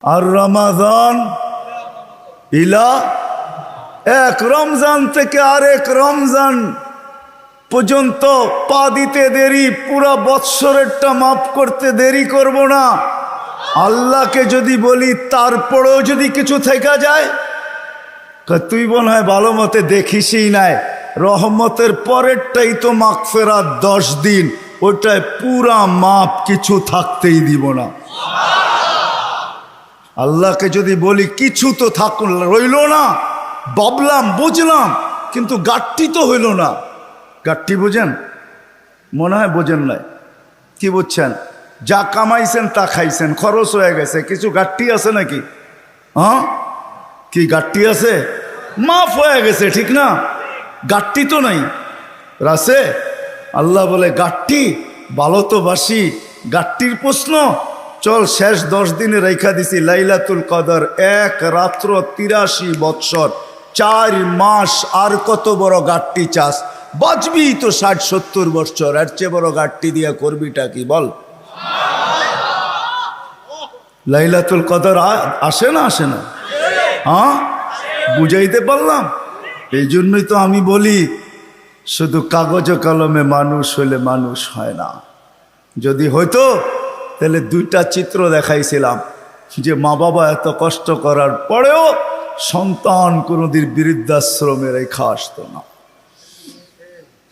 আর রমাদান ইলা এক রমজান থেকে আরেক রমজান পর্যন্ত পা দিতে দেরি, পুরা বৎসরেরটা মাফ করতে দেরি করব না। আল্লাহকে যদি বলি তারপরেও যদি কিছু থেকে যায়, তুই মনে হয় ভালো মতে দেখিসই নাই, রহমতের পরেরটাই তো মাগফিরাত 10 দিন, ওটায় পুরা মাপ, কিছু থাকতেই দিব না। আল্লাহকে যদি বলি কিছু তো থাকুন রইল না, ভাবলাম বুঝলাম, কিন্তু গাঠটি তো হইল না। গাঠটি বোঝেন? মনে হয় বোঝেন নাই। কি বুঝছেন? যা কামাইছেন তা খাইছেন, খরচ হয়ে গেছে, কিছু গাঠটি আছে নাকি? হ্যাঁ, কি গাঠটি আছে? মাফ হয়ে গেছে, ঠিক না? গাঠটি তো নাই রাসে। আল্লাহ বলে গাঠটি ভালো তো বাসি, গাঠটির প্রশ্ন চল শেষ 10 দিনে রেখা দিছি লাইলাতুল কদর, এক রাত্র 83 বৎসর 4 মাস, আর কত বড় গাঠটি চাস? বাঁচবি তো 60-70 বৎসর, এর চেয়ে বড় গাঠটি দিয়া করবিটা কি বল? লাইলাতুল কদর আসে না? আসে না? হ্যাঁ, বুঝাইতে পারলাম? এই জন্যই তো আমি বলি শুধু কাগজ কলমে মানুষ হইলে মানুষ হয় না। যদি হইতো তাহলে 2টা চিত্র দেখাইছিলাম, যে মা বাবা এত কষ্ট করার পরেও সন্তান কোনোদিন বৃদ্ধাশ্রমে রেখা আসতো না।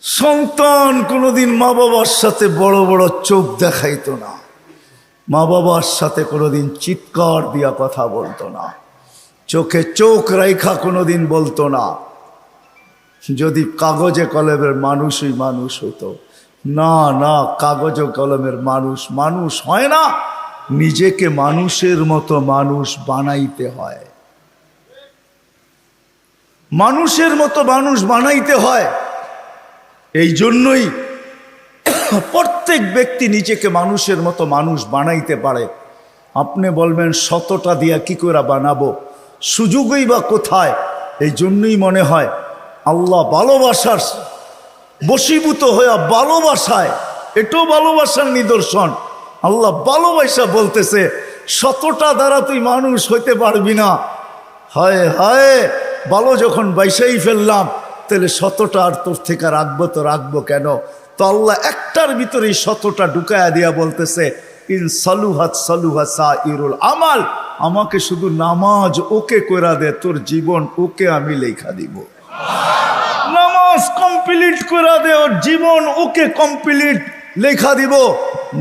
সন্তান কোনোদিন মা বাবার সাথে বড় বড় চোখ দেখাইতো না, মা বাবার সাথে কোনোদিন চিৎকার দিয়া কথা বলতো না, চোখে চোখ রেখা কোনোদিন বলতো না। যদি কাগজে কলমের মানুষই মানুষ হতো। না না, কাগজ কলমের মানুষ মানুষ হয় না, নিজেকে মানুষের মতো মানুষ বানাইতে হয়। মানুষের মতো মানুষ বানাইতে হয়। এই জন্যই প্রত্যেক ব্যক্তি নিজেকে মানুষের মতো মানুষ বানাইতে পারে। আপনি বলবেন 100টা দিয়া কি করে বানাবো, সুযোগই বা কোথায়? এই জন্যই মনে হয় আল্লাহ ভালোবাসার বশীভূত হয়ে ভালোবাসায়, এটাও ভালোবাসার নিদর্শন। আল্লাহ ভালোবাসা বলতেছে 100টা দ্বারা তুই মানুষ হইতে পারবি না। হায় হায়, ভালো যখন বাইসাই ফেললাম, তাহলে 100টা আর তোর থেকে রাখবো তো রাখবো কেন? তো আল্লাহ একটার ভিতরেই 100টা ঢুকায়া দিয়া বলতেছে ইন সালুহাত সালুহা সাইরুল আমাল, আমাকে শুধু নামাজ ওকে কইরা দে, তোর জীবন ওকে আমি লেখা দিব। নামাজ কমপ্লিট করে দে, ওর জীবন ওকে কমপ্লিট লেখা দিব।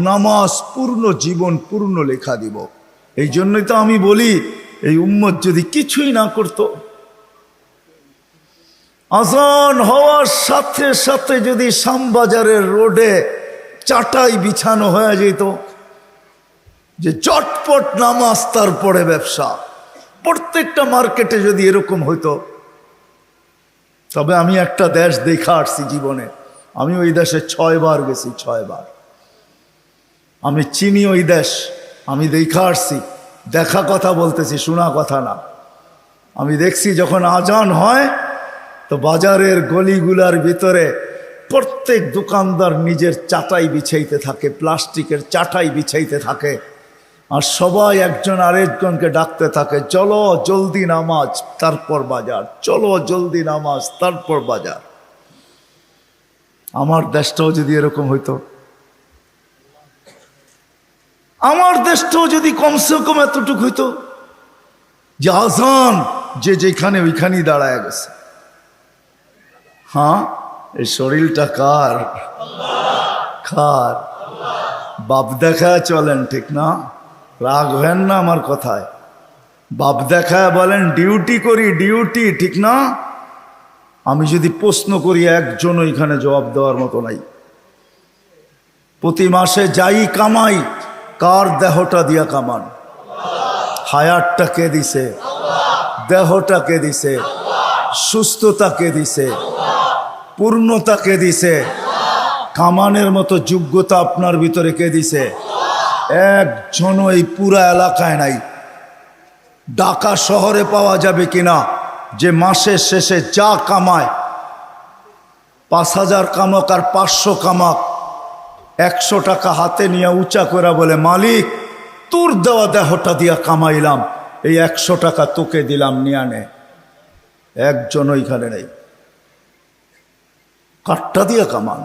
নামাজ পূর্ণ, জীবন পূর্ণ লেখা দিব। এই জন্যই তো আমি বলি এই উম্মত যদি কিছুই না করত, আজান হওয়ার সাথে সাথে যদি শ্যামবাজারের রোডে চাটাই বিছানো হয়ে যেত, যে চটপট নামাজ তারপরে ব্যবসা, প্রত্যেকটা মার্কেটে যদি এরকম হইতো। তবে আমি একটা দেশ দেখা আসছি জীবনে, আমি ওই দেশে 6 বার গেছি, 6 বার। আমি চিনি ওই দেশ, আমি দেখা আসছি, দেখা কথা বলতেছি, শোনা কথা না। আমি দেখছি যখন আজান হয় তো বাজারের গলিগুলার ভিতরে প্রত্যেক দোকানদার নিজের চাটাই বিছাইতে থাকে, প্লাস্টিকের চাটাই বিছাইতে থাকে, আর সবাই একজন আরেকজনকে ডাকতে থাকে, চলো জলদি নামাজ তারপর বাজার, চলো জলদি নামাজ তারপর বাজার। আমার দেশটাও যদি এরকম হইতো, আমার দেশটাও যদি কমসে কম এতটুকু হইতো যে আজান যে যেখানে ওইখানেই দাঁড়ায় গেছে। হ্যাঁ, এই শরীরটা কার? কার? বাপ দেখা চলেন, ঠিক না? রাগ হেন না আমার কথায়। বাপ দেখায় বলেন ডিউটি করি, ডিউটি, ঠিক না? আমি যদি প্রশ্ন করি একজন এখানে জবাব দেওয়ার মতো নাই। প্রতি মাসে যাই কামাই, কার দেহটা দিয়া কামান? হায়াতটা কে দিছে? দেহটা কে দিছে? সুস্থতা কে দিছে? পূর্ণতা কে দিছে? কামানের মতো যোগ্যতা আপনার ভিতরে কে দিছে? একজন এই পুরা এলাকায় নাই। ঢাকা শহরে পাওয়া যাবে কিনা যে মাসের শেষে যা কামায়, 5000 কামাক আর 500 কামাক, 100 টাকা হাতে নিয়ে উঁচা করে বলে মালিক তোর দেওয়া দেহটা দিয়া কামাইলাম, এই 100 টাকা তোকে দিলাম, নিয়ে নে। একজন ওইখানে নেই। কাঠটা দিয়া কামান।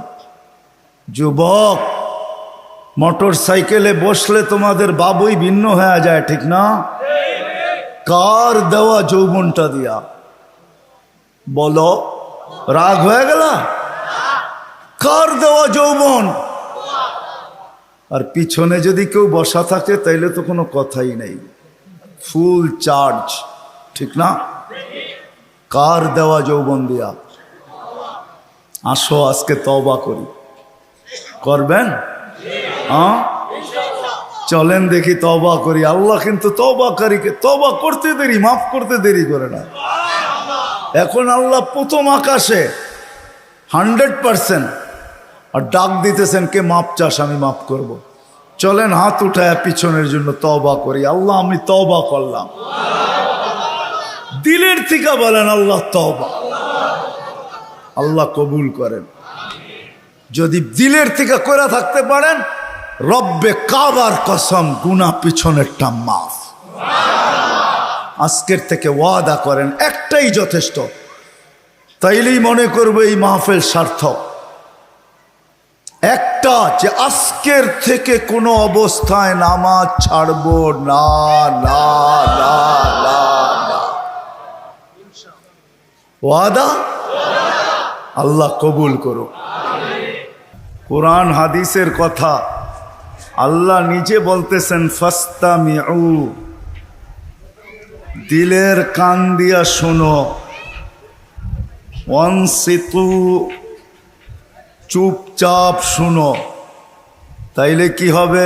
যুবক, মোটর সাইকেলে বসলে তোমাদের বাবুই ভিন্ন হয়ে যায়, ঠিক না? কার দেওয়া যৌবনটা দিয়া? বলো, রাগ হয়ে গেল? কার দেওয়া যৌবন? আর পিছনে যদি কেউ বসা থাকে তাইলে তো কোনো কথাই নেই, ফুল চার্জ, ঠিক না? কার দেওয়া যৌবন দিয়া? আসো আজকে তওবা করি। করবেন? হ্যাঁ, চলেন দেখি তওবা করি। আল্লাহ কিন্তু তওবাকারীকে তওবা করতে দেরি, মাফ করতে দেরি করে না। এখন আল্লাহ প্রথম আকাশে 100% আর ডাক দিতেছেন, কে মাপ চাস, আমি মাফ করব। চলেন হাত উঠায় পিছনের জন্য তওবা করি। আল্লাহ আমি তওবা করলাম। দিলের থেকে বলেন আল্লাহ তওবা। আল্লাহ কবুল করেন। যদি দিলের থেকে করে থাকতে পারেন, রব্বে কাবার কসম, গুনাহ পিছনেরটা মাফ। আজকের থেকে ওয়াদা করেন, একটাই যথেষ্ট। তাইলেই মনে করবে এই মাহফিল সার্থক। একটা, যে আজকের থেকে কোনো অবস্থায় নামাজ ছাড়বো না, না, না, না, না। ওয়াদা? আল্লাহ কবুল করো। কোরআন হাদিসের কথা আল্লাহ নিজে বলতেছেন, ফাস্তামিউ, দিলের কান দিয়া শোনো, ওয়ানসিতু, চুপচাপ শুনো। তাইলে কি হবে?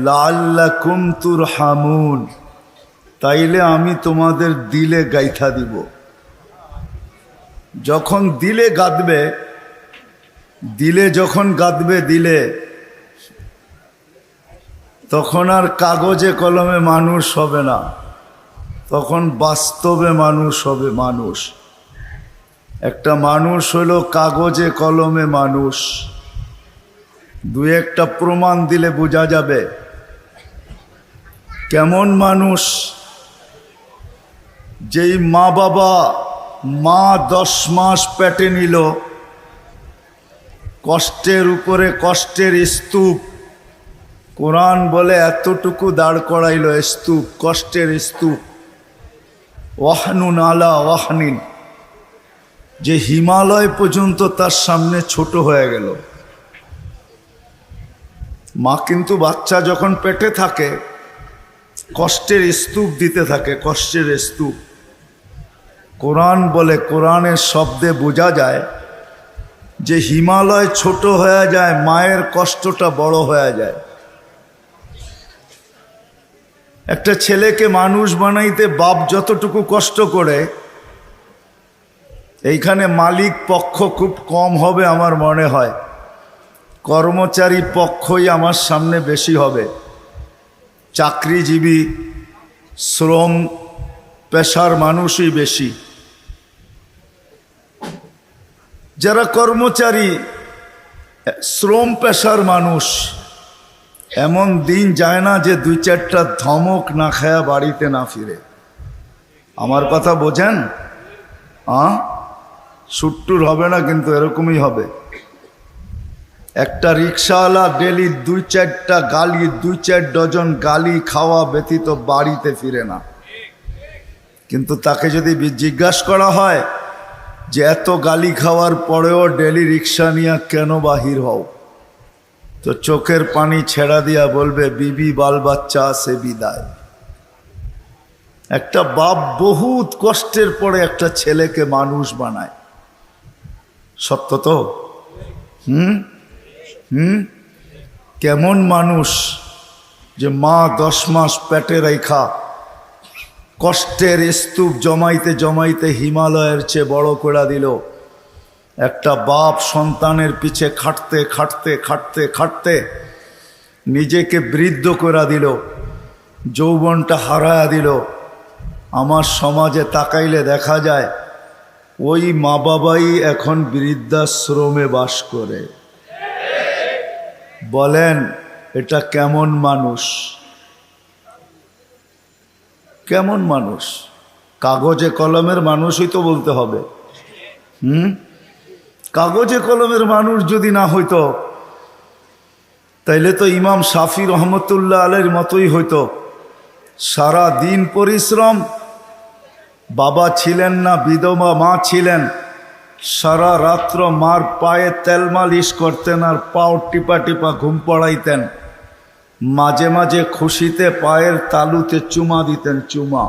লাআল্লাকুম তুরহামুন, তাইলে আমি তোমাদের দিলে গাইথা দিব। যখন দিলে গাঁদবে, দিলে যখন গাঁদবে দিলে, তখন আর কাগজে কলমে মানুষ হবে না, তখন বাস্তবে মানুষ হবে। মানুষ একটা মানুষ হলো কাগজে কলমে মানুষ। দুই একটা প্রমাণ দিলে বোঝা যাবে কেমন মানুষ। যেই মা বাবা 10 মাস পেটে নিল, কষ্টের উপরে কষ্টের স্তূপ, কোরআন বলে এতটুকু দাঁড় করাইল স্তূপ, কষ্টের স্তূপ। ওয়াহনুন আলা ওয়াহনিন, যে হিমালয় পর্যন্ত তার সামনে ছোট হয়ে গেল। মা কিন্তু বাচ্চা যখন পেটে থাকে কষ্টের স্তূপ দিতে থাকে, কষ্টের স্তূপ। কোরআন বলে, কোরআনের শব্দে বোঝা যায় যে হিমালয় ছোট হয়ে যায়, মায়ের কষ্টটা বড় হয়ে যায়। একটা ছেলেকে মানুষ বানাইতে বাপ যতটুকু কষ্ট করে, এইখানে মালিক পক্ষ খুব কম হবে আমার মনে হয়, কর্মচারী পক্ষই আমার সামনে বেশি হবে। চাকরিজীবী শ্রম পেশার মানুষই বেশি। যারা কর্মচারী শ্রম পেশার মানুষ, এমন দিন যায় না যে 2-4টা ধমক না খায়া বাড়িতে না ফিরে। আমার কথা বোঝেন? সুট্টুর হবে না কিন্তু এরকমই হবে। একটা রিক্সাওয়ালা ডেলি 2-4টা গালি, 2-4 ডজন গালি খাওয়া ব্যতীত বাড়িতে ফিরে না। কিন্তু তাকে যদি জিজ্ঞাসা করা হয় যে এত গালি খাওয়ার পরেও ডেলি রিক্সা নিয়ে কেন বাহির হও, তো চোখের পানি ছেড়া দিয়া বলবে, বিবি বাল বাচ্চা আছে বিদায়। একটা বাপ বহুত কষ্টের পরে একটা ছেলেকে মানুষ বানায়। সত্য তো? কেমন মানুষ যে মা 10 মাস পেটে রেখা কষ্টের স্তূপ জমাইতে জমাইতে হিমালয়ের চেয়ে বড় করে দিল। একটা বাপ সন্তানের পিছে খাটতে খাটতে খাটতে খাটতে নিজেকে বৃদ্ধ করে দিল, যৌবনটা হারায়া দিল। আমার সমাজে তাকাইলে দেখা যায় ওই মা বাবাই এখন বৃদ্ধাশ্রমে বাস করে। বলেন এটা কেমন মানুষ? কেমন মানুষ? কাগজে কলমের মানুষই তো বলতে হবে। কাগজে কলমের মানুষ যদি না হইতো তাইলে তো ইমাম শাফি রহমতুল্লাহ আলাইহির মতোই হইতো। সারা দিন পরিশ্রম, বাবা ছিলেন না, বিধবা মা ছিলেন, সারা রাত্র মার পায়ে তেল মালিশ করতেন আর পাও টিপা টিপা ঘুম পড়াইতেন। মাঝে মাঝে খুশিতে পায়ের তালুতে চুমা দিতেন, চুমা।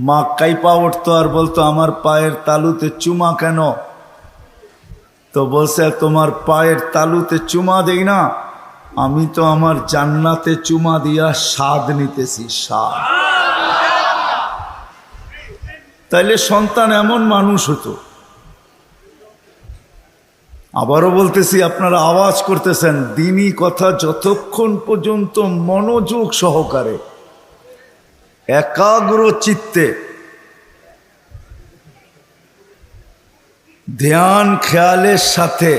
মা কাইপা উঠতো আর বলতো, আমার পায়ের তালুতে চুমা কেন? তো বলছে, তোমার পায়ের তালুতে চুমা দেই না, আমি তো আমার জান্নাতে চুমা দিয়া স্বাদ নিতেছি, স্বাদ। তাইলে সন্তান এমন মানুষ হতো। আবারও বলতেছি, আপনারা আওয়াজ করতেছেন, দ্বীনি কথা যতক্ষণ পর্যন্ত মনোযোগ সহকারে একাগ্র চিত্তে ধ্যান খেয়ালের সাথে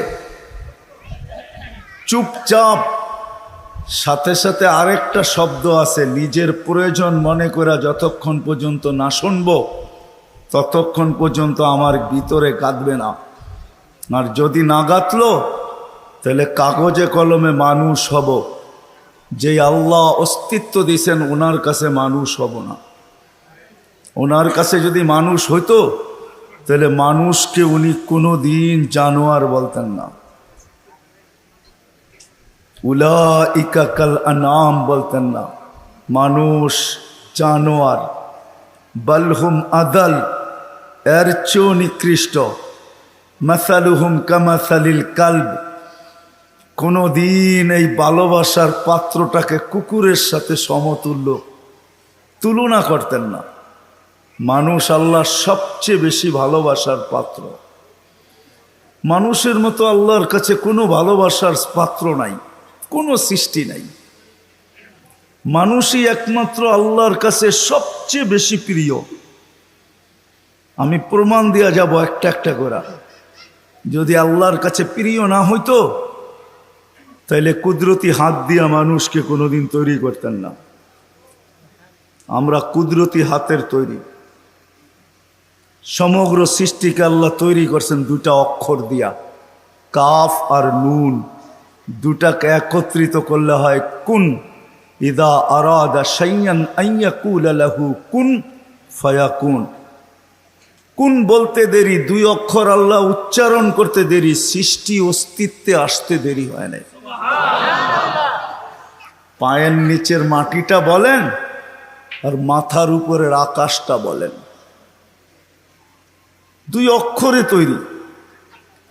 চুপচাপ, সাথে সাথে আরেকটা শব্দ আছে, নিজের প্রয়োজন মনে করা যতক্ষণ পর্যন্ত না শুনবো ততক্ষণ পর্যন্ত আমার ভিতরে কাঁদবে না। আর যদি না গাতলো তাহলে কাগজে কলমে মানুষ হব, যে আল্লাহ অস্তিত্ব দিয়েছেন ওনার কাছে মানুষ হব না। ওনার কাছে যদি মানুষ হইতো তাহলে মানুষকে উনি কোনো দিন জানোয়ার বলতেন না। উলাইকা কাল আনাম বলতেন না, মানুষ জানোয়ার। বালহুম আদাল, এর চেয়েও নিকৃষ্ট। মাসালুহুম কামাসালিল কালব, কোনো দিন এই ভালোবাসার পাত্রটাকে কুকুরের সাথে সমতুল্য তুলনা করতেন না। মানুষ আল্লাহর সবচেয়ে বেশি ভালোবাসার পাত্র। মানুষের মতো আল্লাহর কাছে কোনো ভালোবাসার পাত্র নাই, কোনো সৃষ্টি নাই। মানুষই একমাত্র আল্লাহর কাছে সবচেয়ে বেশি প্রিয়। আমি প্রমাণ দিয়া যাব একটা একটা করে। যদি আল্লাহর কাছে প্রিয় না হইতো তাইলে কুদরতি হাত দিয়া মানুষকে কোনোদিন তৈরি করতেন না। আমরা কুদরতি হাতের তৈরি। সমগ্র সৃষ্টিকে আল্লাহ তৈরি করছেন দুটা অক্ষর দিয়া, কাফ আর নুন। দুটাকে একত্রিত করলে হয় কুন। ইদা আরাদা শাইয়ান আইয়াকুলা লাহু কুন ফায়াকুন। কুন বলতে দেরি, দুই অক্ষর আল্লাহ উচ্চারণ করতে দেরি, সৃষ্টি অস্তিত্বে আসতে দেরি হয় নাই। পায়ের নিচের মাটিটা বলেন আর মাথার উপরের আকাশটা বলেন, দুই অক্ষরে তৈরি।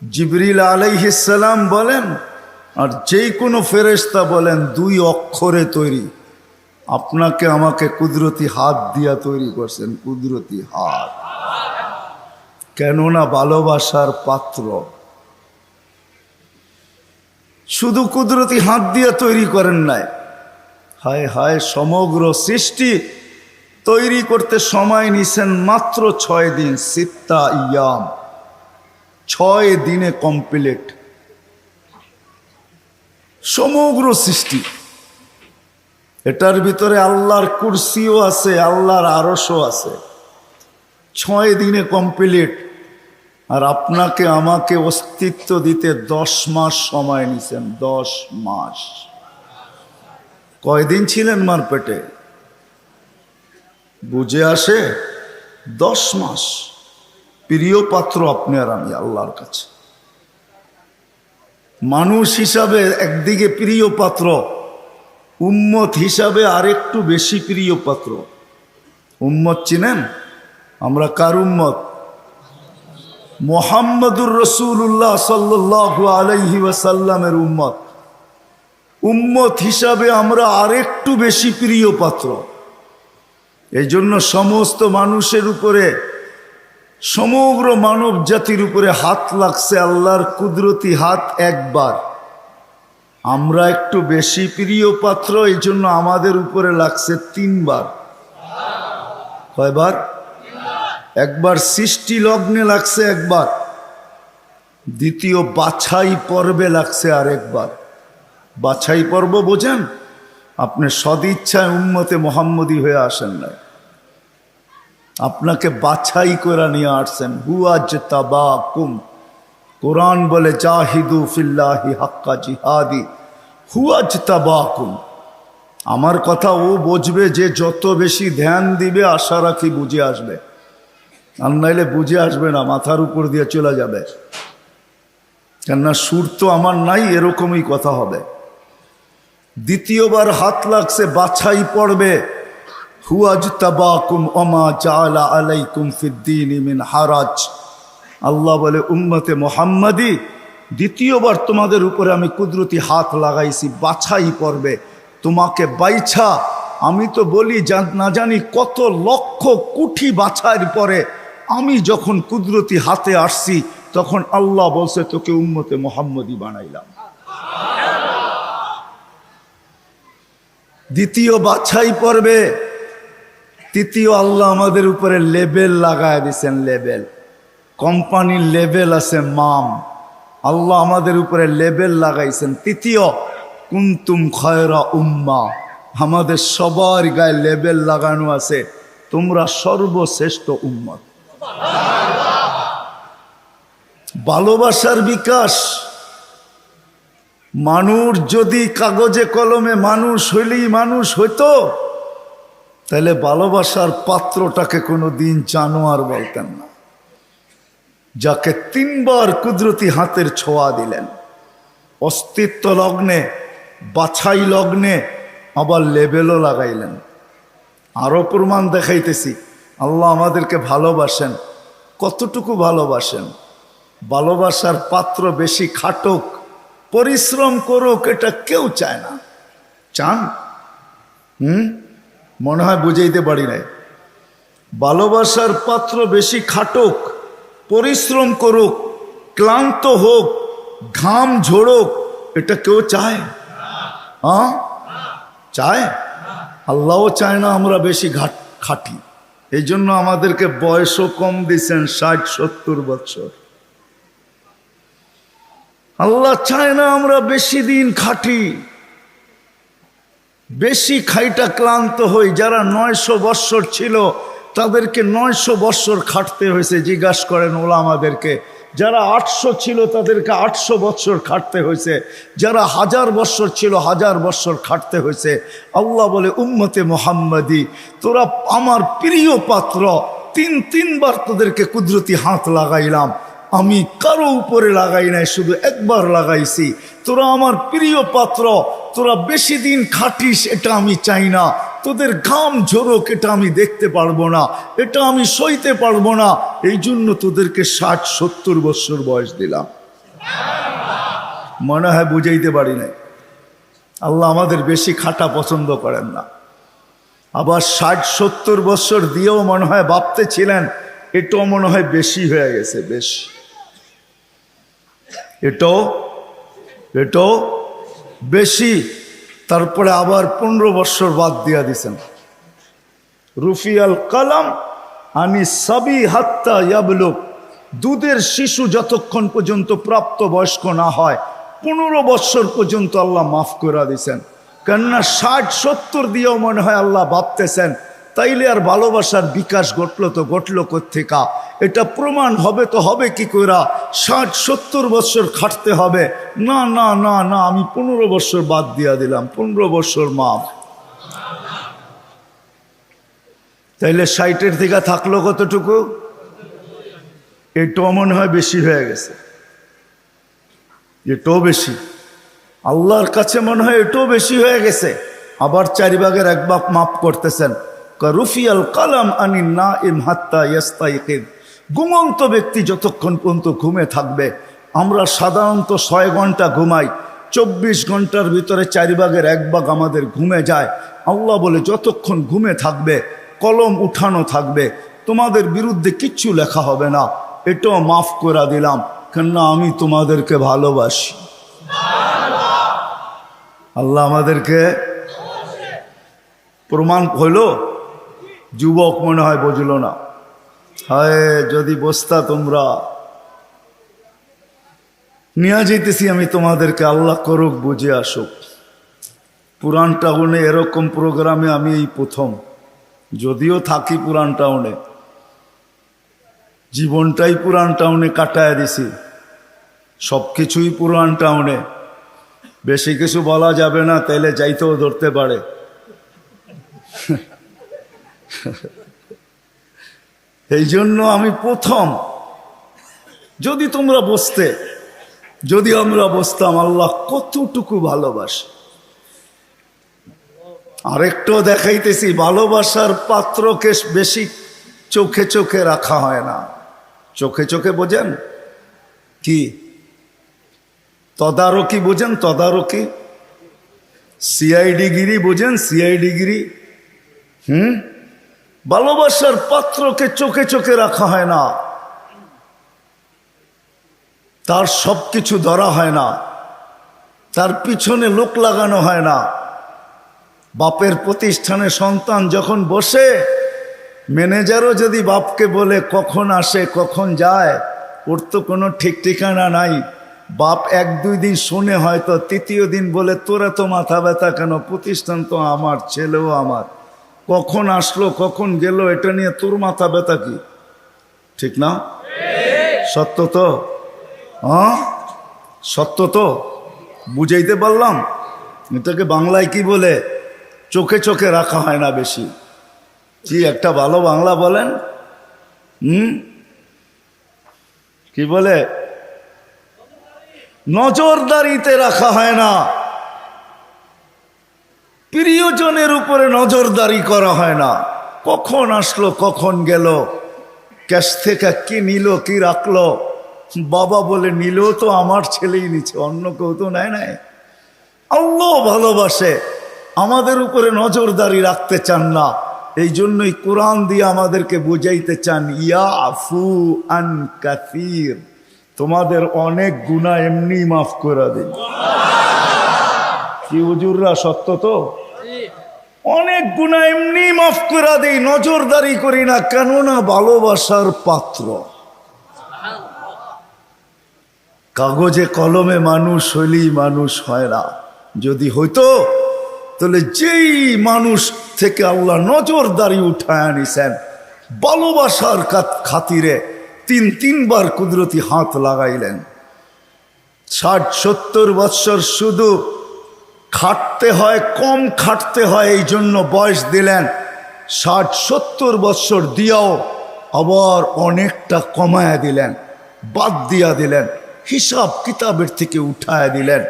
জিবরিল আলাইহিস সালাম বলেন আর যেই কোনো ফেরেশতা বলেন, দুই অক্ষরে তৈরি। আপনাকে আমাকে কুদরতি হাত দিয়া তৈরি করছেন, কুদরতি হাত। কেননা ভালোবাসার পাত্র। শুধু কুদরতি হাত দিয়া তৈরি করেন নাই, হায় হায়, সমগ্র সৃষ্টি তৈরি করতে সময় নিছেন মাত্র 6 দিন। সিত্তা ইয়াম, 6 দিনে কমপ্লিট সমগ্র সৃষ্টি। এটার ভিতরে আল্লাহর কুরসিও আছে, আল্লাহর আরশও আছে। 6 দিনে কমপ্লিট। আর আপনাকে আমাকে অস্তিত্ব দিতে 10 মাস সময় নিছেন, 10 মাস। কয়দিন ছিলেন মার পেটে? বুঝে আসে? 10 মাস। প্রিয় পাত্র আপনি আর আমি আল্লাহর কাছে। মানুষ হিসাবে একদিকে প্রিয় পাত্র, উম্মত হিসাবে আরেকটু বেশি প্রিয় পাত্র। উম্মত চিনেন? আমরা কার উম্মত? মুহাম্মদুর রাসূলুল্লাহ সাল্লাল্লাহু আলাইহি ওয়াসাল্লামের উম্মত। উম্মত হিসাবে আমরা আরেকটু বেশি প্রিয় পাত্র। এই জন্য সমস্ত মানুষের উপরে, সমগ্র মানব জাতির উপরে হাত লাগছে আল্লাহর কুদরতি হাত একবার। আমরা একটু বেশি প্রিয় পাত্র, এই জন্য আমাদের উপরে লাগছে 3 বার। কয়বার? একবার সৃষ্টি লগ্নে লাগছে একবার, দ্বিতীয় বাছাই পর্বে লাগছে আরেকবার। বাছাই পর্ব বোঝেন? আপনি সদিচ্ছায় উম্মতে মোহাম্মদী হয়ে আসেন নাই, আপনাকে বাছাই করে নিয়ে আসছেন। হুয়াজতাবাকুম, কোরআন বলে জাহিদু ফিল্লাহি হাক্কা জিহাদি, হুয়াজতাবাকুম। আমার কথা ও বুঝবে যে যত বেশি ধ্যান দিবে, আশা রাখি বুঝে আসবে, আর নাইলে বুঝে আসবে না, মাথার উপর দিয়ে চলে যাবে। কেননা সুর তো আমার নাই, এরকমই কথা হবে। দ্বিতীয়বার হাত লাগছে, বাছাই পড়বে। হুয়াজতাবাকুম ওমা জাআলা আলাইকুম ফিদ্দীনি মিন হারাজ। আল্লাহ বলে উম্মতে মুহাম্মাদি, দ্বিতীয়বার তোমাদের উপরে আমি কুদরতি হাত লাগাইছি, বাছাই পড়বে। তোমাকে বাইছা, আমি তো বলি না জানি কত লক্ষ কোটি বাছাইয়ের পরে আমি যখন কুদরতি হাতে আসছি, তখন আল্লাহ বলছে তোকে উম্মতে মুহাম্মাদি বানাইলাম। দ্বিতীয় বাছাই পড়বে। তৃতীয়, আল্লাহ আমাদের উপরে লেবেল লাগায় দিছেন, লেবেল। কোম্পানির লেবেল আছে মাম, আল্লাহ আমাদের উপরে লেবেল লাগাইছেন। তৃতীয়, কুনতুম খয়রা উম্মা, আমাদের সবার গায়ে লেবেল লাগানো আছে, তোমরা সর্বশ্রেষ্ঠ উম্মত। ভালোবাসার বিকাশ। মানুষ যদি কাগজে কলমে মানুষ হইলেই মানুষ হইতো, তাহলে ভালোবাসার পাত্রটাকে কোনো দিন জানোয়ার বলতেন না, যাকে তিনবার কুদরতি হাতের ছোঁয়া দিলেন, অস্তিত্ব লগ্নে, বাছাই লগ্নে, আবার লেবেলও লাগাইলেন। আরো প্রমাণ দেখাইতেছি, আল্লাহ আমাদেরকে ভালোবাসেন। কতটুকু ভালোবাসেন? ভালোবাসার পাত্র বেশি খাটুক, পরিশ্রম করুক, এটা কেউ চায় না। চান? মনে হয় বুঝাইতে পারি নাই। ভালোবাসার পাত্র বেশি খাটুক, পরিশ্রম করুক, ক্লান্ত হোক, ঘাম ঝোড়ুক, এটা কেউ চায়? চায়? আল্লাহও চায় না আমরা বেশি খাটি। এই জন্য আমাদেরকে বয়সও কম দিচ্ছেন, 60-70 বছর। আল্লাহ চায় না আমরা বেশি দিন খাটি, বেশি খাইটা ক্লান্ত হই। যারা 900 বৎসর ছিল তাদেরকে 900 বৎসর খাটতে হয়েছে, জিজ্ঞাসা করেন ওলামাদেরকে। যারা 800 ছিল তাদেরকে 800 বৎসর খাটতে হয়েছে, যারা 1000 বৎসর ছিল 1000 বৎসর খাটতে হয়েছে। আল্লাহ বলে উম্মতে মুহাম্মাদি, তোরা আমার প্রিয় পাত্র, তিনবার তোদেরকে কুদরতি হাত লাগাইলাম, আমি কারো উপরে লাগাই নাই, শুধু একবার লাগাইছি। তোরা আমার প্রিয় পাত্র, তোরা বেশি দিন খাটিস এটা আমি চাই না, তোদের ঘাম ঝরুক এটা আমি দেখতে পারবো না, এটা আমি সইতে পারবো না। এই জন্য তোদেরকে 60-70 বছর বয়স দিলাম। মনে হয় বুঝাইতে পারি নাই। আল্লাহ আমাদের বেশি খাটা পছন্দ করেন না। আবার 60-70 বছর দিয়েও মনে হয় ভাবতে ছিলেন এটাও মনে হয় বেশি হয়ে গেছে, বেশি, এটাও বেশি। তারপরে আবার 15 বছর বাদ দিয়া দিছেন। রুফিয়াল কালাম আনি সাবি হাত্তা ইয়াবলুগ, দুধের শিশু যতক্ষণ পর্যন্ত প্রাপ্ত বয়স্ক না হয় 15 বছর পর্যন্ত আল্লাহ মাফ করে দিছেন। কেননা 60-70 দিয়েও মনে হয় আল্লাহ ভাবতেছেন তাইলে আর ভালোবাসার বিকাশ ঘটলো তো ঘটলো কোত্থেকা? এটা প্রমাণ হবে তো হবে কি কইরা? 60-70 বছর খাটতে হবে না, না না না, আমি 15 বছর বাদ দিয়া দিলাম, 15 বছর মাফ। তাইলে 60-এর থেকে থাকলো কতটুকু? এটাও মনে হয় বেশি হয়ে গেছে, এটাও বেশি। আল্লাহর কাছে মনে হয় এটাও বেশি হয়ে গেছে। আবার 4 ভাগের 1 ভাগ মাফ করতেছেন। রুফিয়াল কালাম আনি নাইম হাত্তা ইয়াস্তাইকিদ, ঘুমন্ত ব্যক্তি যতক্ষণ পর্যন্ত ঘুমে থাকবে। আমরা সাধারণত 6 ঘন্টা ঘুমাই, 24 ঘন্টার ভিতরে 4 ভাগের 1 ভাগ আমাদের ঘুমে যায়। আল্লাহ বলে যতক্ষণ ঘুমে থাকবে কলম উঠানো থাকবে, তোমাদের বিরুদ্ধে কিচ্ছু লেখা হবে না, এটাও মাফ করে দিলাম, কেননা আমি তোমাদেরকে ভালোবাসি। আল্লাহ আমাদেরকে প্রমাণ হইল। যুবক মনে হয় বুঝলো না। হায় যদি বসতা তোমরা, নিয়ে যেতেছি আমি তোমাদেরকে, আল্লাহ করুক বুঝে আসুক। পুরান টাউনে এরকম প্রোগ্রামে আমি এই প্রথম, যদিও থাকি পুরান টাউনে, জীবনটাই পুরান টাউনে কাটায় দিছি, সব কিছুই পুরান টাউনে। বেশি কিছু বলা যাবে না, তাইলে যাইতেও ধরতে পারে। এই জন্য আমি প্রথম। যদি তোমরা বসতে, যদি আমরা বসতাম, আল্লাহ কতটুকু ভালোবাসে। আরেকটাও দেখাইতেছি, ভালোবাসার পাত্রকে বেশি চোখে চোখে রাখা হয় না। চোখে চোখে বোঝেন কি? তদারকি বোঝেন? তদারকি, সিআইডিগিরি বোঝেন? সিআইডিগিরি। ভালোবাসার পাত্রকে চোখে চোখে রাখা হয় না, তার সব কিছু ধরা হয় না, তার পিছনে লোক লাগানো হয় না। বাপের প্রতিষ্ঠানে সন্তান যখন বসে, ম্যানেজারও যদি বাপকে বলে কখন আসে কখন যায়, ওর তো কোনো ঠিক ঠিকানা নাই। বাপ 1-2 দিন শুনে, হয়তো তৃতীয় দিন বলে তোরা তো মাথা ব্যথা কেন, প্রতিষ্ঠান তো আমার, ছেলেও আমার, কখন আসলো কখন গেল এটা নিয়ে তোর মাথা ব্যথা কি? ঠিক না? সত্য তো? হ্যাঁ সত্য তো? বুঝাইতে পারলাম? এটাকে বাংলায় কি বলে? চোখে চোখে রাখা হয় না বেশি। কি একটা ভালো বাংলা বলেন? কি বলে? নজরদারিতে রাখা হয় না, প্রিয়জনের উপরে নজরদারি করা হয় না। কখন আসলো কখন গেল, ক্যাশ থেকে কি নিল কি রাখলো, বাবা বলে নিল তো আমার ছেলেই নিচ্ছে, অন্য কেউ তো নেয় নাই। আল্লাহ ভালোবাসে, আমাদের উপরে নজরদারি রাখতে চান না। এই জন্যই কোরআন দিয়ে আমাদেরকে বুঝাইতে চান, ইয়াফু আন কাসীর, তোমাদের অনেক গুনাহ এমনি মাফ করে দিন। কি হুজুররা, সত্য তো? অনেক গুনাহ এমনি মাফ করে দেই, নজরদারি করি না, কেননা ভালোবাসার পাত্র। কাগজে কলমে মানুষ হইলেই মানুষ হয় না। যদি হইতো তাহলে যেই মানুষ থেকে আল্লাহ নজরদারি উঠায় আনিছেন, ভালোবাসার খাতিরে 3-3 বার কুদরতি হাত লাগাইলেন। 60-70 বৎসর শুধু খাটতে হয়, কম খাটতে হয়, এই জন্য বয়স দিলেন। 60-70 বৎসর দিয়াও আবার অনেকটা কমায়া দিলেন, বাদ দিয়া দিলেন, হিসাব কিতাবের থেকে উঠায়া দিলেন।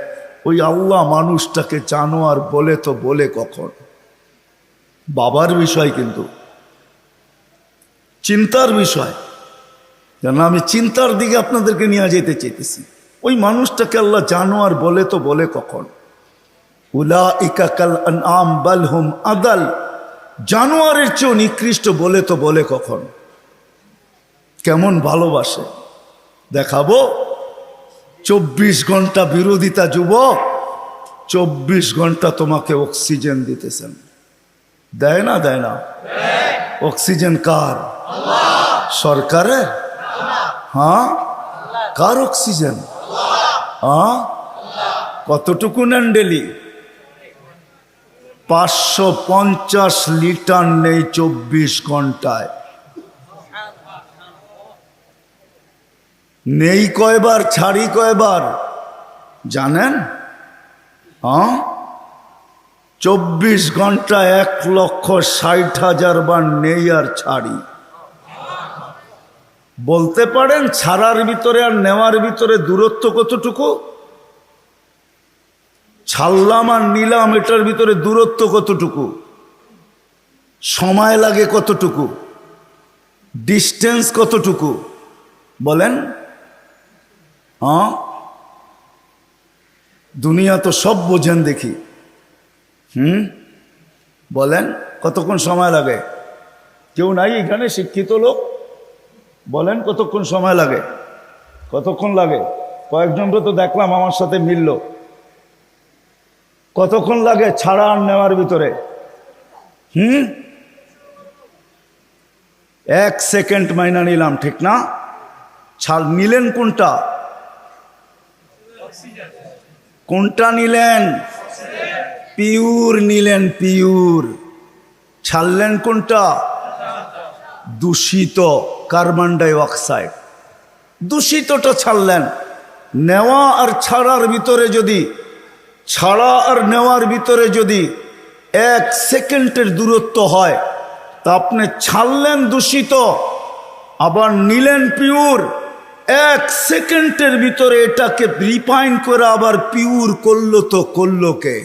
ওই আল্লাহ মানুষটাকে জানোয়ার বলে তো বলে কখন? বাবার বিষয়, কিন্তু চিন্তার বিষয়। কেন আমি চিন্তার দিকে আপনাদেরকে নিয়ে যেতে চাইতেছি। ওই মানুষটাকে আল্লাহ জানোয়ার বলে তো বলে কখন? উলাইকা কাল আনআম বাল হুম আদাল, জানোয়ারের চেয়েও নিকৃষ্ট বলে তো বলে কখন? কেমন ভালোবাসে দেখাবো। 24 ঘন্টা বিরোধিতা যুবক, 24 ঘন্টা তোমাকে অক্সিজেন দিতেছেন। দেয় না? দেয় না? অক্সিজেন কার? সরকারের? হ্যাঁ, কার অক্সিজেন? হ্যাঁ, কতটুকু নেন ডেলি? 550 লিটার নেই 24 ঘন্টায়। নেই কয়বার, ছাড়ি কয়বার জানেন? হ্যাঁ, 24 ঘন্টা 1,60,000 বার নেই আর ছাড়ি। বলতে পারেন ছাড়ার ভিতরে আর নেওয়ার ভিতরে দূরত্ব কতটুকু? ছাড়লাম আর নিলাম, এটার ভিতরে দূরত্ব কতটুকু? সময় লাগে কতটুকু? ডিস্টেন্স কতটুকু বলেন? হ্যাঁ, দুনিয়া তো সব বোঝেন দেখি। বলেন কতক্ষণ সময় লাগে? কেউ নাই এখানে শিক্ষিত লোক? বলেন কতক্ষণ সময় লাগে? কতক্ষণ লাগে? কয়েকজনকে তো দেখলাম আমার সাথে মিলল। কতক্ষণ লাগে ছাড়া আর নেওয়ার ভিতরে? 1 সেকেন্ড মাইনা নিলাম, ঠিক না? ছাড় নিলেন কোনটা? কোনটা নিলেন? পিওর নিলেন, পিওর। ছাড়লেন কোনটা? দূষিত কার্বন ডাই অক্সাইড, দূষিতটা ছাড়লেন। নেওয়া আর ছাড়ার ভিতরে যদি, ছাড়া আর নেওয়ার ভিতরে যদি 1 সেকেন্ডের দূরত্ব হয়, তা আপনি ছাড়লেন দূষিত, আবার নিলেন পিওর। 1 সেকেন্ডের ভিতরে এটাকে রিফাইন করে আবার পিওর করলো, তো করলো কে?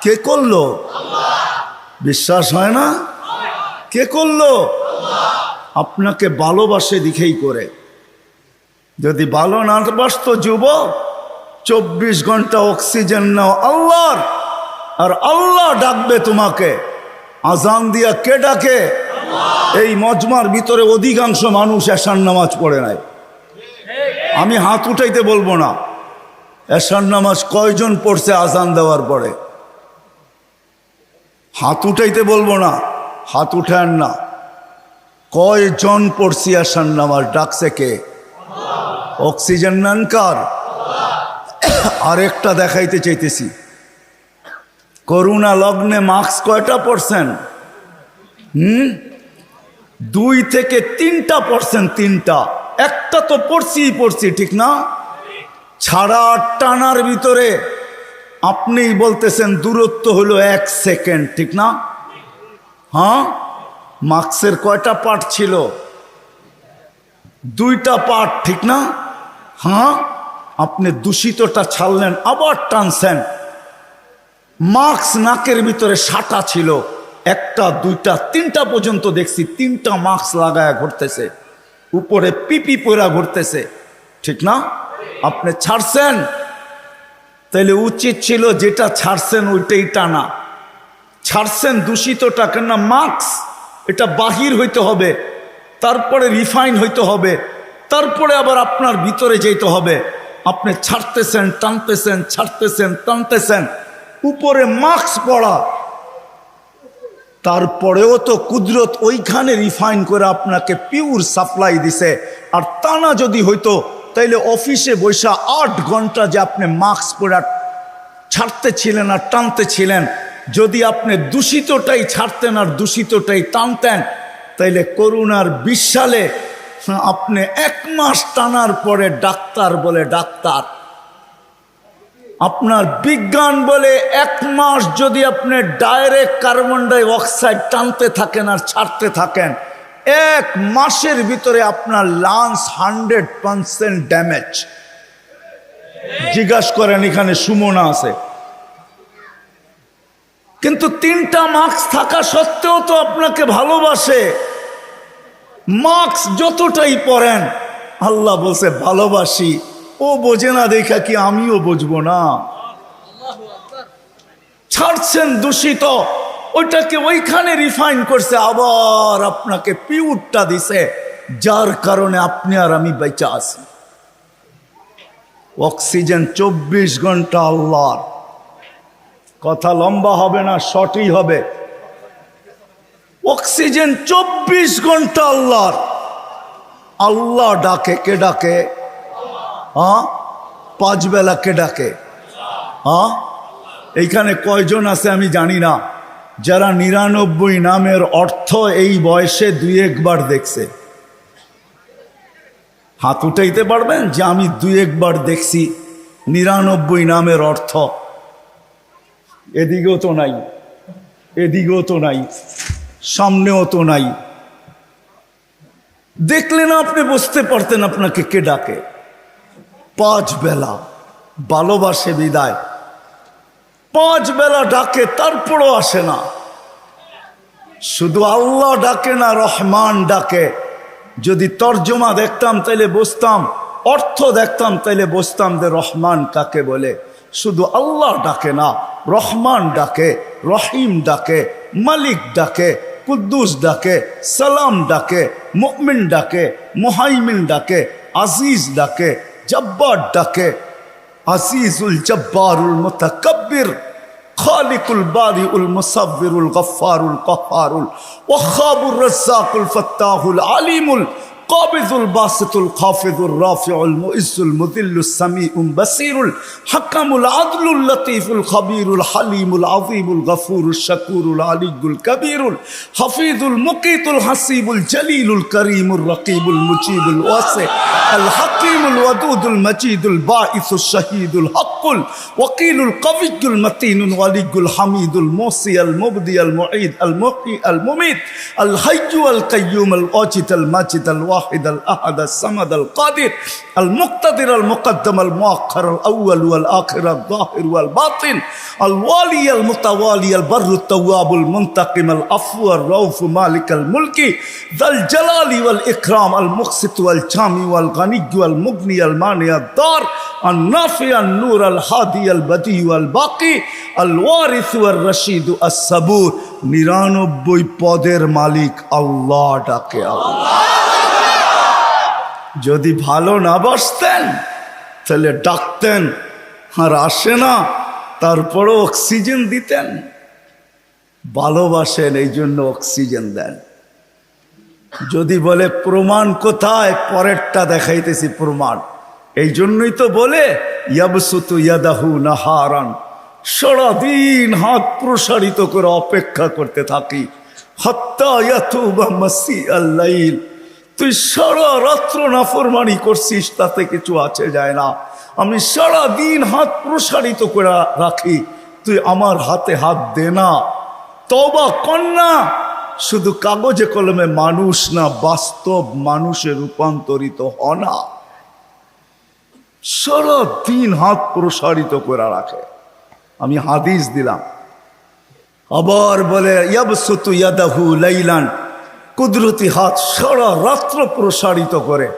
কে করলো? বিশ্বাস হয় না? কে করলো? আপনাকে ভালোবাসে দিকেই করে। যদি ভালো না বাসতো যুবক, 24 ঘন্টা অক্সিজেন নাও আল্লাহর, আর আল্লাহ ডাকবে তোমাকে। আজান দিয়া কে ডাকে? এই মজমার ভিতরে অধিকাংশ মানুষ এশার নামাজ পড়ে নাই। আমি হাত উঠাইতে বলবো না, এশার নামাজ কয়জন পড়ছে আজান দেওয়ার পরে? হাত উঠাইতে বলবো না, হাত উঠান না। কয়জন পড়ছি এশার নামাজ? ডাকছে কে? অক্সিজেন নেন কার? আরেকটা দেখাইতে চাইতেছি, করোনা লগ্নে মাস্ক কয়টা পড়ছেন? 2 থেকে 3টা পড়ছেন, 3টা। একটা তো পড়ছি, ঠিক না? ছাড়া টানার ভিতরে আপনিই বলতেছেন দূরত্ব হলো 1 সেকেন্ড, ঠিক না? হ্যাঁ, মাস্কের কয়টা পার্ট ছিল? 2টা পার্ট, ঠিক না? হ্যাঁ, আপনি দূষিতটা ছাড়লেন, আবার টানছেন। মাস্ক নাকের ভিতরে 6টা ছিল, 1টা 2টা 3টা পর্যন্ত দেখছি, 3টা মাস্ক লাগায়া ঘুরতেছে, উপরে পিপি পরা ঘুরতেছে, ঠিক না? আপনি ছাড়ছেন, তাইলে উচিত ছিল যেটা ছাড়ছেন ওইটাই টানা। ছাড়ছেন দূষিতটা, কেন? মাস্ক এটা বাহির হইতে হবে, তারপরে রিফাইন হইতে হবে, তারপরে আবার আপনার ভিতরে যেতে হবে। আপনি ছাড়তেছেন, টানতেছেন, ছাড়তেছেন, টানতেছেন, উপরে মাস্ক পড়া, তারপরেও তো কুদরত ওইখানে রিফাইন করে আপনাকে পিওর সাপ্লাই দিছে। আর টানা যদি হইতো, তাইলে অফিসে বৈশা 8 ঘন্টা যে আপনি মাস্ক পরে ছাড়তেছিলেন আর টানতেছিলেন, যদি আপনি দূষিতটাই ছাড়তেন আর দূষিতটাই টানতেন, তাইলে করোনার 20 সালে আপনি 1 মাস টানার পরে ডাক্তার বলে ডাক্তার, আপনার বিজ্ঞান বলে 1 মাস যদি আপনি ডাইরেক্ট কার্বন ডাই অক্সাইড টানতে থাকেন আর ছাড়তে থাকেন, 1 মাসের ভিতরে আপনার লাংস 100% ড্যামেজ। জিজ্ঞাসা করেন, এখানে সুমনা আছে, কিন্তু 3টা মাস্ক থাকা সত্ত্বেও তো আপনাকে ভালোবাসে। মাস্ক যতটাই পরেন, আল্লাহ বলছে ভালোবাসি। ও বোঝে না দেখা কি আমিও বুঝবো না? ছাড়ছেন দূষিত, ওইটাকে ওইখানে রিফাইন করছে, আবার আপনাকে পিওরটা দিছে, যার কারণে আপনি আর আমি বেঁচে আছি। অক্সিজেন 24 ঘন্টা আল্লাহর। কথা লম্বা হবে না, শর্টই হবে। অক্সিজেন 24 ঘন্টা আল্লাহর। আল্লাহ ডাকে, কে ডাকে? 5 বেলা কে ডাকে? এইখানে কয়জন আছে আমি জানি না, যারা 99 নামের অর্থ এই বয়সে 2-1 বার দেখছে? হাত উঠাইতে পারবেন যে আমি 2-1 বার দেখছি 99 নামের অর্থ? এদিকেও তো নাই, এদিকেও তো নাই, সামনেও তো নাই। দেখলে না আপনি বুঝতে পারতেন আপনাকে কে ডাকে। 5 বেলা ভালোবাসে বিদায়, 5 বেলা ডাকে, তারপরও আসে না। শুধু আল্লাহ ডাকে না, রহমান ডাকে। যদি তর্জমা দেখতাম তাইলে বুঝতাম, অর্থ দেখতাম তাইলে বুঝতাম যে রহমান কাকে বলে। শুধু আল্লাহ ডাকে না, রহমান ডাকে, রহিম ডাকে, মালিক ডাকে, কুদ্দুস ডাকে, সালাম ডাকে, মুমিন ডাকে, মুহাইমিন ডাকে, আজিজ ডাকে, জব্বার ডাকে। আজিজুল জব্বারুল মুতাকাব্বির, খালিকুল বারিউল মুসাব্বিরুল গফফারুল কহ্হারুল ওয়াহাবুর রাজ্জাকুল ফাত্তাহুল আলিমুল কাবিজুল বাসিতুল খাফিজুর রাফিউল মুইজ্জুল মুযিল্লুস সামিউল বাসীরুল হাকামুল আদলুল লতীফুল খবীরুল হালিমুল আযীমুল গফুরুশ শাকুরুল আলিয়্যুল কবীরুল হাফিজুল মুকীতুল হাসিবুল জলিলুল করিমুর রকিবুল মুজিবুল ওয়াসি আল হাকীমুল ওয়াদুদুল মজিদুল বাঈসুশ শাহীদুল হকুল ওয়াকিলুল কবিয়্যুল মতিনুল ওয়ালিয়্যুল হামিদুল মুসি আল মুবদি আল মুঈদ আল মুহয়ি আল মুমীত আল হাইয়্যু আল কাইয়্যুম আল ওয়াজিদ আল মাজিদ আল ওয়াহিদ আল আহাদ আল সামাদ আল কাদির আল মুক্তাদির আল মুকদ্দম আল মুআখ্খার আল আউয়াল ওয়াল আখির আল যাহির ওয়াল বাতিন আল ওয়ালি আল মুতাওয়ালি আল বাররুত তাওয়াবুল মুনতাকিম আল আফু আর রাউফ মালিক আল মুলকি যাল জালালি ওয়াল ইকরাম আল মুকসিত ওয়াল জামি ওয়াল গনি ওয়াল মুগনি আল মানি আল দার আল নাফি আল নূর আল হাদি আল বদি ওয়াল বাকি আল ওয়ারিস ওয়াল রশিদ আস সাবুর। 99 পদের মালিক আল্লাহ ডাকে আল্লাহ। যদি ভালো না বাসতেন তাহলে ডাকতেন আর আসে না, তারপরও অক্সিজেন দিতেন। ভালোবাসেন এই জন্য অক্সিজেন দেন। যদি বলে প্রমাণ কোথায়, পরেরটা দেখাইতেছি প্রমাণ। এই জন্যই তো বলে ইয়াবসুতু ইয়াদাহু নাহারান, সারাদিন হাত প্রসারিত করে অপেক্ষা করতে থাকি। হাত্তা ইয়াতুবা মাসিআল লাইল, তুই সারা রাত্র নাফরমানি করছিস, তাতে কিছু আছে যায় না। আমি সারা দিন হাত প্রসারিত করে রাখি, তুই আমার হাতে হাত দে না, তওবা কর না। শুধু কাগজে কলমে মানুষ না, বাস্তব মানুষে রূপান্তরিত হ না। সারা দিন হাত প্রসারিত করে রাখে। আমি হাদিস দিলাম। আবার বলে ইয়াবসুতু ইয়াদাহু লাইলান, কুদরতি হাত সারা রাত্র প্রসারিত করে।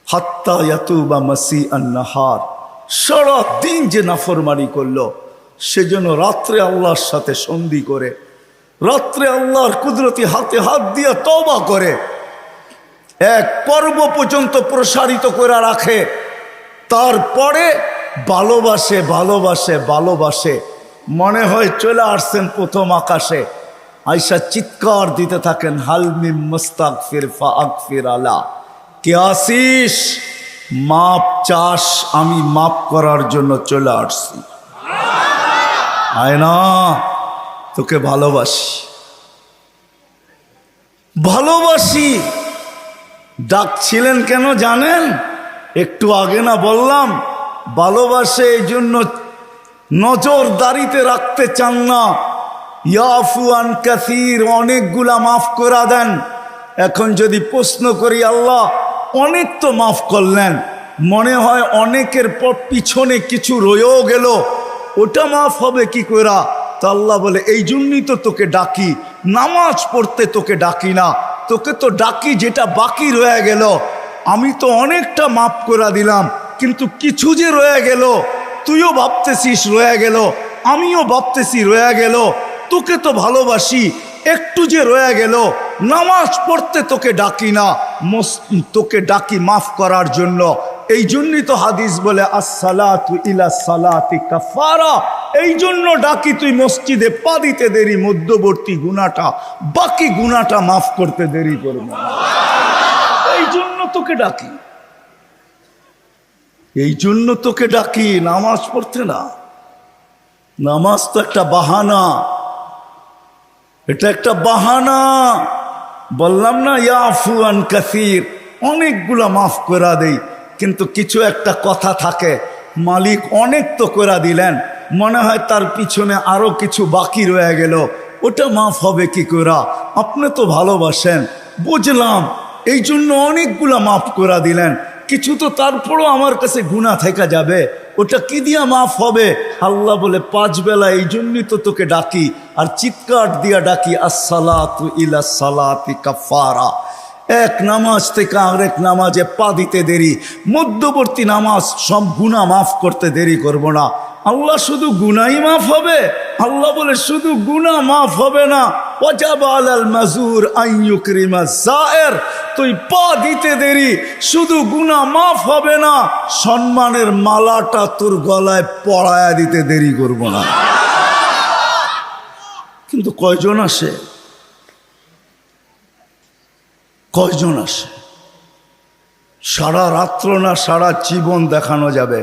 হাত্তা ইয়াতুবা মাসিআন নাহার, সারা দিন যে নাফরমানি করলো সেজন্য রাত্রে আল্লাহর সাথে সন্ধি করে, রাত্রে আল্লাহর কুদরতি হাতে হাত দিয়ে তওবা করে, এক পর্ব পর্যন্ত প্রসারিত করে রাখে। তারপরে ভালোবাসে ভালোবাসে ভালোবাসে, মনে হয় চলে আসছেন প্রথম আকাশে। আয়সা চিৎকার দিতে থাকেন, হাল মিন মুস্তাগফির ফাগফির আলা, কে আসিস মাপ চাস, আমি মাপ করার জন্য চলে আসছি। আয় না, তোকে ভালোবাসি ভালোবাসি। ডাকছিলেন কেন জানেন? একটু আগে না বললাম, ভালোবাসে এই জন্য নজরদারিতে রাখতে চান না। ইয়াফু আন কাসীর, অনেকগুলা মাফ করে দেন। এখন যদি প্রশ্ন করি, আল্লাহ অনেক তো মাফ করলেন, মনে হয় অনেকের পর পিছনে কিছু রয়েও গেল, ওটা মাফ হবে কি করে? তো আল্লাহ বলে এই জন্যই তো তোকে ডাকি, নামাজ পড়তে তোকে ডাকি না, তোকে তো ডাকি যেটা বাকি রয়ে গেল। আমি তো অনেকটা মাফ করে দিলাম, কিন্তু কিছু যে রয়ে গেল, তুইও ভাবতেছিস রয়ে গেল, আমিও ভাবতেছি রয়ে গেল। তোকে তো ভালোবাসি, একটু যে রয়ে গেল, নামাজ পড়তে তোকে ডাকি না, তোকে ডাকি মাফ করার জন্য। এই জন্যই তো হাদিস বলে আসসালাতু ইলা সালাতি কাফারা, এই জন্য ডাকি তুই মসজিদে পা দিতে দেরি, মধ্যবর্তী গুনাহটা, বাকি গুনাহটা মাফ করতে দেরি করবে, এই জন্য তোকে ডাকি, এই জন্য তোকে ডাকি। নামাজ পড়তে না, নামাজ তো একটা বাহানা, এটা একটা বাহানা। বললাম না ইয়াফু আন কাসীর, অনেকগুলা মাফ করে দেই, কিন্তু কিছু একটা কথা থাকে, মালিক অনেক তো করে দিলেন, মনে হয় তার পিছনে আরো কিছু বাকি রয়ে গেল, ওটা মাফ হবে কি করে? আপনি তো ভালোবাসেন, বুঝলাম, এই জন্য অনেকগুলা মাফ করে দিলেন, কিছু তো তারপরও আমার কাছে গুনাহ থেকে যাবে, ওটা কি দিয়া মাফ হবে? আল্লাহ বলে 5 বেলা এই জন্যই তো তোকে ডাকি, আর চিৎকার দিয়া ডাকি আসসালাতু ইলা সালাতি কাফারা। এক নামাজ থেকে আরেক নামাজে পা দিতে দেরি, মধ্যবর্তী নামাজ সব গুনাহ মাফ করতে দেরি করব না। আল্লাহ শুধু গুনাহই মাফ হবে? আল্লাহ বলে শুধু গুনাহ মাফ হবে না, ওয়াজাবা আলাল মাজুর আন ইউকরিমা যায়ের, তুই পা দিতে দেরি, শুধু গুনাহ মাফ হবে না, সম্মানের মালাটা তোর গলায় পরায়া দিতে দেরি করব না। কিন্তু কয়জন আসে? কয়জন আসে? সারা রাত্র না সারা জীবন দেখানো যাবে।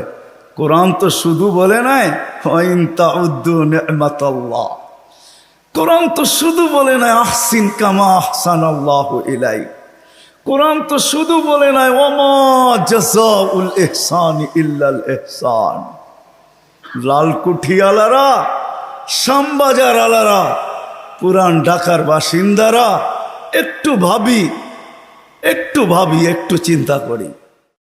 কোরআন তো শুধু বলে নাই ওয়াইন তাউদ্দু নি'মাতাল্লাহ, কোরআন তো শুধু বলে নাই আহসিন কামা আহসানাল্লাহু ইলাইক, কোরআন তো শুধু বলে নাই ওয়ামা জাযাউল ইহসানি ইল্লাল ইহসান। লালকুঠি আলারা, শ্যামবাজার আলারা, পুরান ঢাকার বাসিন্দারা একটু ভাবি, একটু চিন্তা করি।